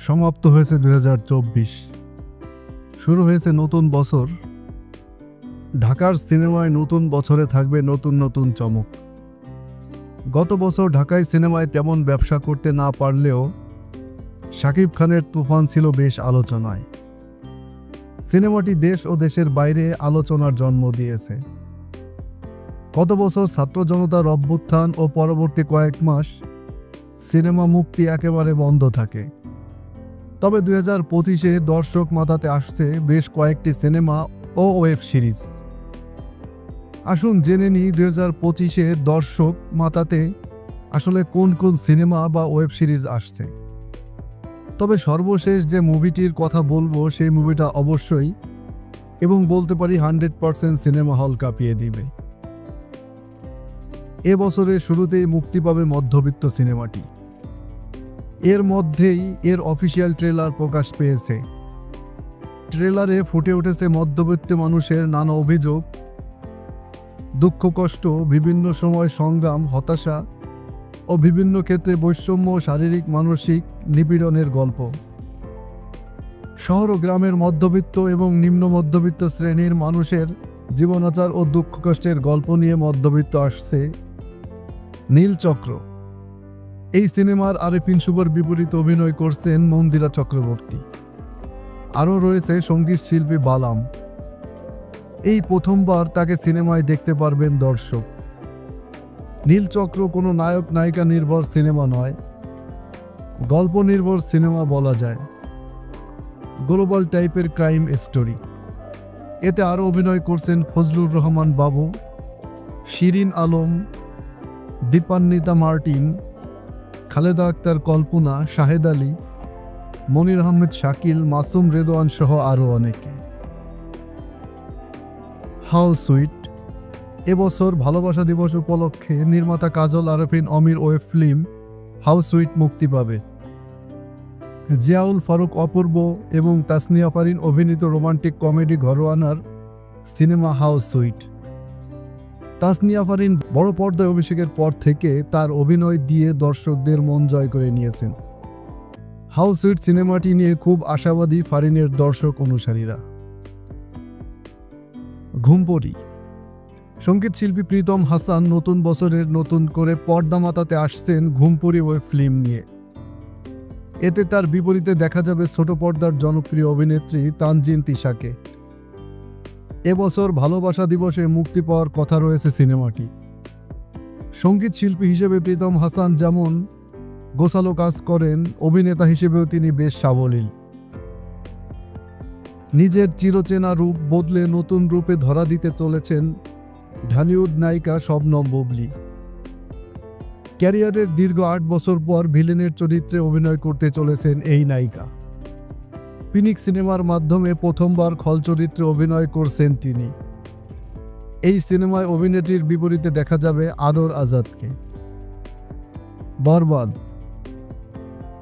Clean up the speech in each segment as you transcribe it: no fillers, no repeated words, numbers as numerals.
সমাপ্ত হয়েছে ২০২৪। শুরু হয়েছে নতুন বছর। ঢাকার সিনেমায় নতুন বছরে থাকবে নতুন নতুন চমক। গত বছর ঢাকায় সিনেমায় তেমন ব্যবসা করতে না পারলেও শাকিব খানের তুফান ছিল বেশ আলোচনায়। সিনেমাটি দেশ ও দেশের বাইরে আলোচনার জন্ম দিয়েছে। গত বছর ছাত্র জনতার অভ্যুত্থান ও পরবর্তী কয়েক মাস সিনেমা মুক্তি একেবারে বন্ধ থাকে। তবে ২০২৫-এ দর্শক মাতাতে আসছে বেশ কয়েকটি সিনেমা ও ওয়েব সিরিজ। আসুন জেনে নিই ২০২৫-এ দর্শক মাতাতে আসলে কোন কোন সিনেমা বা ওয়েব সিরিজ আসছে। তবে সর্বশেষ যে মুভিটির কথা বলবো সেই মুভিটা অবশ্যই এবং বলতে পারি 100% সিনেমা হল কাঁপিয়ে দিবে। এ বছরের শুরুতেই মুক্তি পাবে মধ্যবিত্ত সিনেমাটি। এর মধ্যেই এর অফিসিয়াল ট্রেলার প্রকাশ পেয়েছে। ট্রেলারে ফুটে উঠেছে মধ্যবিত্ত মানুষের নানা অভিযোগ, দুঃখ কষ্ট, বিভিন্ন সময় সংগ্রাম, হতাশা ও বিভিন্ন ক্ষেত্রে বৈষম্য, শারীরিক মানসিক নিপীড়নের গল্প। শহর ও গ্রামের মধ্যবিত্ত এবং নিম্ন মধ্যবিত্ত শ্রেণীর মানুষের জীবনাচার ও দুঃখ কষ্টের গল্প নিয়ে মধ্যবিত্ত আসছে নীলচক্র। এই সিনেমার আরেফিন শুভর বিপরীতে অভিনয় করছেন মন্দিরা চক্রবর্তী। আরও রয়েছে সঙ্গীত শিল্পী বালাম। এই প্রথমবার তাকে সিনেমায় দেখতে পারবেন দর্শক। নীলচক্র কোনো নায়ক নায়িকা নির্ভর সিনেমা নয়, গল্প নির্ভর সিনেমা বলা যায়। গ্লোবাল টাইপের ক্রাইম স্টোরি। এতে আরও অভিনয় করছেন ফজলুর রহমান বাবু, শিরিন আলম, দীপান্বিতা মার্টিন, খালেদা আক্তার কল্পনা, শাহেদ আলী, মনির আহমেদ শাকিল, মাসুম রেদওয়ান সহ আরও অনেকে। How sweet. এবছর ভালোবাসা দিবস উপলক্ষে নির্মাতা কাজল আরেফিন অমির ওয়েব ফিল্ম হাউ সুইট মুক্তি পাবে। জিয়াউল ফারুক অপূর্ব এবং তাসনিয়া ফারিন অভিনীত রোমান্টিক কমেডি ঘরোয়ানার সিনেমা হাউ সুইট। তাসনিয়া ফারিন বড় পর্দায় অভিষেকের পর থেকে তার অভিনয় দিয়ে দর্শকদের মন জয় করে নিয়েছেন। হাউ সুইট সিনেমাটি নিয়ে খুব আশাবাদী ফারিনের দর্শক অনুসারীরা। ঘুমপড়ি। সঙ্গীত শিল্পী প্রীতম হাসান নতুন বছরের নতুন করে পর্দা মাতাতে আসছেন ঘুমপড়ি ওয়েব ফিল্ম নিয়ে। এতে তার বিপরীতে দেখা যাবে ছোট পর্দার জনপ্রিয় অভিনেত্রী তানজিন তিশাকে। এবছর ভালোবাসা দিবসে মুক্তি পাওয়ার কথা রয়েছে সিনেমাটি। সঙ্গীত শিল্পী হিসেবে প্রীতম হাসান যেমন গোছালো কাজ করেন, অভিনেতা হিসেবেও তিনি বেশ সাবলীল। নিজের চিরচেনা রূপ বদলে নতুন রূপে ধরা দিতে চলেছেন ঢালিউড নায়িকা শবনম বুবলী। ক্যারিয়ারের দীর্ঘ ৮ বছর পর ভিলেনের চরিত্রে অভিনয় করতে চলেছেন এই নায়িকা। ফিনিক্স সিনেমার মাধ্যমে প্রথমবার খল চরিত্রে অভিনয় করছেন তিনি। এই সিনেমায় অভিনেত্রীর বিপরীতে দেখা যাবে আদর আজাদকে। বরবাদ।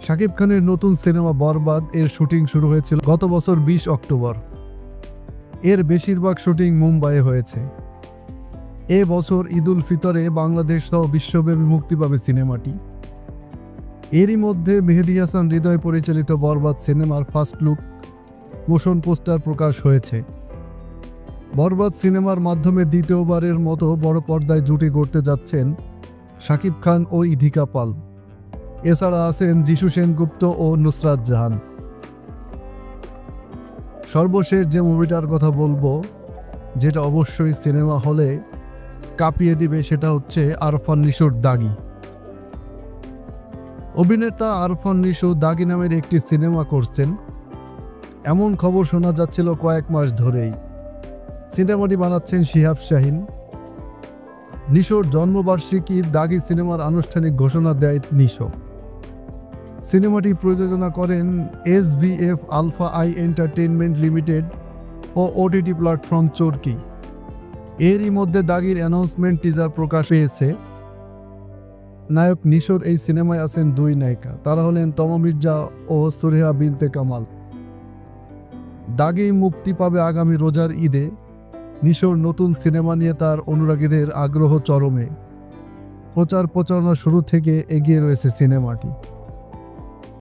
শাকিব খানের নতুন সিনেমা বরবাদ এর শুটিং শুরু হয়েছিল গত বছর ২০ অক্টোবর। এর বেশিরভাগ শুটিং মুম্বাইয়ে হয়েছে। এ বছর ঈদুল ফিতরে বাংলাদেশ সহ বিশ্বব্যাপী মুক্তি পাবে সিনেমাটি। এরই মধ্যে মেহেদী হাসান হৃদয় পরিচালিত বরবাদ সিনেমার ফার্স্ট লুক মোশন পোস্টার প্রকাশ হয়েছে। বরবাদ সিনেমার মাধ্যমে দ্বিতীয়বারের মতো বড় পর্দায় জুটি গড়তে যাচ্ছেন শাকিব খান ও ইধিকা পাল। এছাড়া আছেন যিশু সেনগুপ্ত ও নুসরাত জাহান। সর্বশেষ যে মুভিটার কথা বলবো, যেটা অবশ্যই সিনেমা হলে কাঁপিয়ে দিবে, সেটা হচ্ছে আরফান নিশোর দাগি। অভিনেতা আরফান নিশো দাগি নামের একটি সিনেমা করছেন এমন খবর শোনা যাচ্ছিল কয়েক মাস ধরেই। সিনেমাটি বানাচ্ছেন শিহাব শাহীন। নিশোর জন্মবার্ষিকী দাগি সিনেমার আনুষ্ঠানিক ঘোষণা দেয় নিশো। সিনেমাটি প্রযোজনা করেন SVF alpha I entertainment limited ও OTT প্ল্যাটফর্ম চরকি। এরই মধ্যে দাগির অ্যানাউন্সমেন্ট টিজার প্রকাশ পেয়েছে। নায়ক নিশোর এই সিনেমায় আছেন দুই নায়িকা, তারা হলেন তমা মির্জা ও সুরেহা বিনতে কামাল। দাগি মুক্তি পাবে আগামী রোজার ঈদে। নিশোর নতুন সিনেমা নিয়ে তার অনুরাগীদের আগ্রহ চরমে। প্রচার প্রচারণা শুরু থেকে এগিয়ে রয়েছে সিনেমাটি।